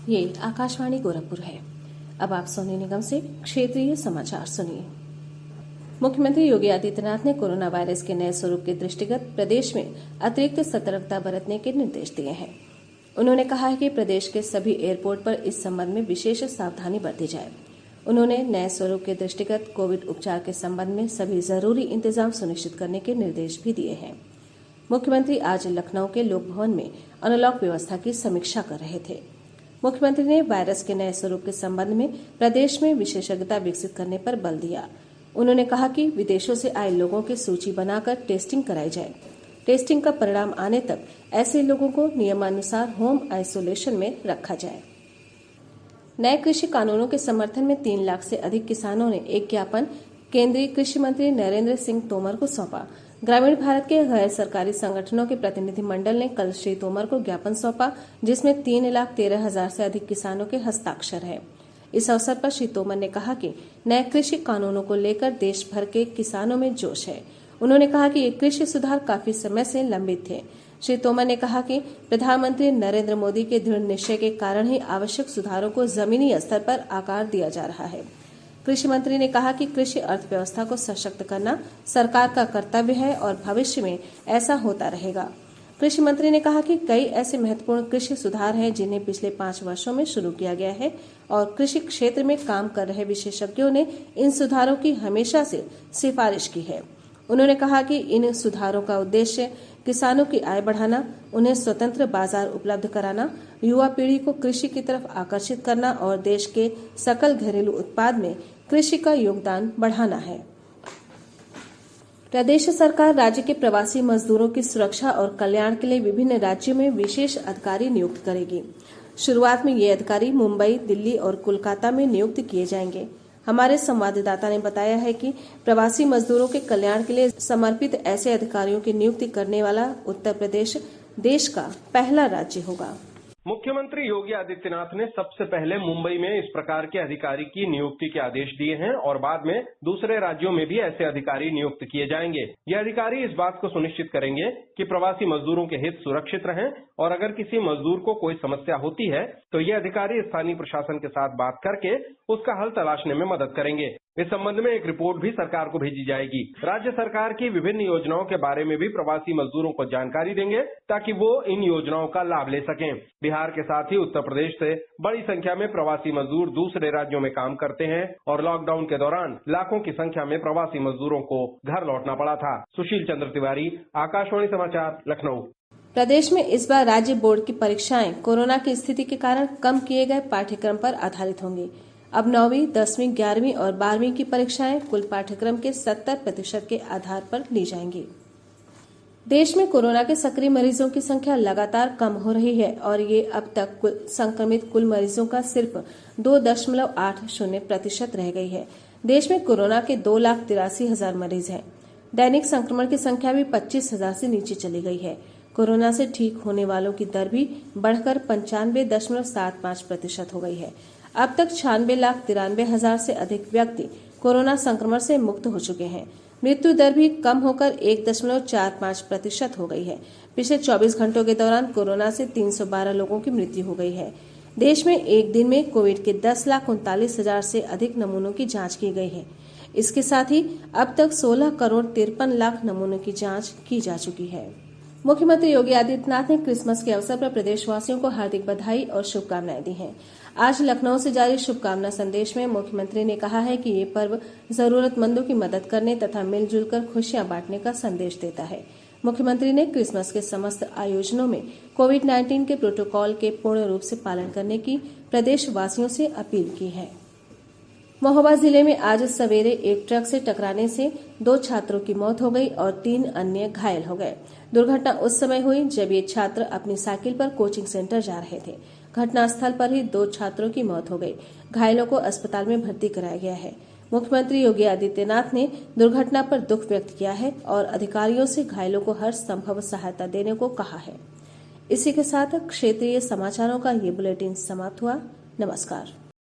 ये आकाशवाणी गोरखपुर है। अब आप सोनी निगम से क्षेत्रीय समाचार सुनिए। मुख्यमंत्री योगी आदित्यनाथ ने कोरोना वायरस के नए स्वरूप के दृष्टिगत प्रदेश में अतिरिक्त सतर्कता बरतने के निर्देश दिए हैं। उन्होंने कहा है कि प्रदेश के सभी एयरपोर्ट पर इस संबंध में विशेष सावधानी बरती जाए। उन्होंने नए स्वरूप के दृष्टिगत कोविड उपचार के संबंध में सभी जरूरी इंतजाम सुनिश्चित करने के निर्देश भी दिए हैं। मुख्यमंत्री आज लखनऊ के लोक भवन में अनलॉक व्यवस्था की समीक्षा कर रहे थे। मुख्यमंत्री ने वायरस के नए स्वरूप के संबंध में प्रदेश में विशेषज्ञता विकसित करने पर बल दिया। उन्होंने कहा कि विदेशों से आए लोगों की सूची बनाकर टेस्टिंग कराई जाए। टेस्टिंग का परिणाम आने तक ऐसे लोगों को नियमानुसार होम आइसोलेशन में रखा जाए। नए कृषि कानूनों के समर्थन में 3 लाख से अधिक किसानों ने एक ज्ञापन केंद्रीय कृषि मंत्री नरेंद्र सिंह तोमर को सौंपा। ग्रामीण भारत के गैर सरकारी संगठनों के प्रतिनिधि मंडल ने कल श्री तोमर को ज्ञापन सौंपा, जिसमें 3,13,000 से अधिक किसानों के हस्ताक्षर हैं। इस अवसर पर श्री तोमर ने कहा कि नए कृषि कानूनों को लेकर देश भर के किसानों में जोश है। उन्होंने कहा कि ये कृषि सुधार काफी समय से लंबित थे। श्री तोमर ने कहा कि प्रधानमंत्री नरेंद्र मोदी के दृढ़ निश्चय के कारण ही आवश्यक सुधारों को जमीनी स्तर पर आकार दिया जा रहा है। कृषि मंत्री ने कहा कि कृषि अर्थव्यवस्था को सशक्त करना सरकार का कर्तव्य है और भविष्य में ऐसा होता रहेगा। कृषि मंत्री ने कहा कि कई ऐसे महत्वपूर्ण कृषि सुधार हैं जिन्हें पिछले 5 वर्षों में शुरू किया गया है और कृषि क्षेत्र में काम कर रहे विशेषज्ञों ने इन सुधारों की हमेशा से सिफारिश की है। उन्होंने कहा कि इन सुधारों का उद्देश्य किसानों की आय बढ़ाना, उन्हें स्वतंत्र बाजार उपलब्ध कराना, युवा पीढ़ी को कृषि की तरफ आकर्षित करना और देश के सकल घरेलू उत्पाद में कृषि का योगदान बढ़ाना है। प्रदेश सरकार राज्य के प्रवासी मजदूरों की सुरक्षा और कल्याण के लिए विभिन्न राज्यों में विशेष अधिकारी नियुक्त करेगी। शुरुआत में ये अधिकारी मुंबई, दिल्ली और कोलकाता में नियुक्त किए जाएंगे। हमारे संवाददाता ने बताया है कि प्रवासी मजदूरों के कल्याण के लिए समर्पित ऐसे अधिकारियों की नियुक्ति करने वाला उत्तर प्रदेश देश का पहला राज्य होगा। मुख्यमंत्री योगी आदित्यनाथ ने सबसे पहले मुंबई में इस प्रकार के अधिकारी की नियुक्ति के आदेश दिए हैं और बाद में दूसरे राज्यों में भी ऐसे अधिकारी नियुक्त किए जाएंगे। ये अधिकारी इस बात को सुनिश्चित करेंगे कि प्रवासी मजदूरों के हित सुरक्षित रहें और अगर किसी मजदूर को कोई समस्या होती है तो ये अधिकारी स्थानीय प्रशासन के साथ बात करके उसका हल तलाशने में मदद करेंगे। इस संबंध में एक रिपोर्ट भी सरकार को भेजी जाएगी। राज्य सरकार की विभिन्न योजनाओं के बारे में भी प्रवासी मजदूरों को जानकारी देंगे ताकि वो इन योजनाओं का लाभ ले सकें। बिहार के साथ ही उत्तर प्रदेश से बड़ी संख्या में प्रवासी मजदूर दूसरे राज्यों में काम करते हैं और लॉकडाउन के दौरान लाखों की संख्या में प्रवासी मजदूरों को घर लौटना पड़ा था। सुशील चंद्र तिवारी, आकाशवाणी समाचार, लखनऊ। प्रदेश में इस बार राज्य बोर्ड की परीक्षाएं कोरोना की स्थिति के कारण कम किए गए पाठ्यक्रम पर आधारित होंगी। अब 9वीं, 10वीं, 11वीं और 12वीं की परीक्षाएं कुल पाठ्यक्रम के 70% के आधार पर ली जाएंगी। देश में कोरोना के सक्रिय मरीजों की संख्या लगातार कम हो रही है और ये अब तक संक्रमित कुल मरीजों का सिर्फ 2.80% रह गई है। देश में कोरोना के 2,83,000 मरीज हैं। दैनिक संक्रमण की संख्या भी 25,000 से नीचे चली गई है। कोरोना से ठीक होने वालों की दर भी बढ़कर 95.75% हो गई है। अब तक 96,93,000 से अधिक व्यक्ति कोरोना संक्रमण से मुक्त हो चुके हैं। मृत्यु दर भी कम होकर 1.45% हो गई है। पिछले 24 घंटों के दौरान कोरोना से 312 लोगों की मृत्यु हो गई है। देश में एक दिन में कोविड के 10,39,000 से अधिक नमूनों की जांच की गई है। इसके साथ ही अब तक 16,53,00,000 नमूनों की जांच की जा चुकी है। मुख्यमंत्री योगी आदित्यनाथ ने क्रिसमस के अवसर पर प्रदेशवासियों को हार्दिक बधाई और शुभकामनाएं दी हैं। आज लखनऊ से जारी शुभकामना संदेश में मुख्यमंत्री ने कहा है कि ये पर्व जरूरतमंदों की मदद करने तथा मिलजुल कर खुशियां बांटने का संदेश देता है। मुख्यमंत्री ने क्रिसमस के समस्त आयोजनों में कोविड-19 के प्रोटोकॉल के पूर्ण रूप से पालन करने की प्रदेशवासियों से अपील की है। महोबा जिले में आज सवेरे एक ट्रक से टकराने से 2 छात्रों की मौत हो गई और 3 अन्य घायल हो गए। दुर्घटना उस समय हुई जब ये छात्र अपनी साइकिल पर कोचिंग सेंटर जा रहे थे। घटनास्थल पर ही 2 छात्रों की मौत हो गई। घायलों को अस्पताल में भर्ती कराया गया है। मुख्यमंत्री योगी आदित्यनाथ ने दुर्घटना पर दुख व्यक्त किया है और अधिकारियों से घायलों को हर संभव सहायता देने को कहा है। इसी के साथ क्षेत्रीय समाचारों का ये बुलेटिन समाप्त हुआ। नमस्कार।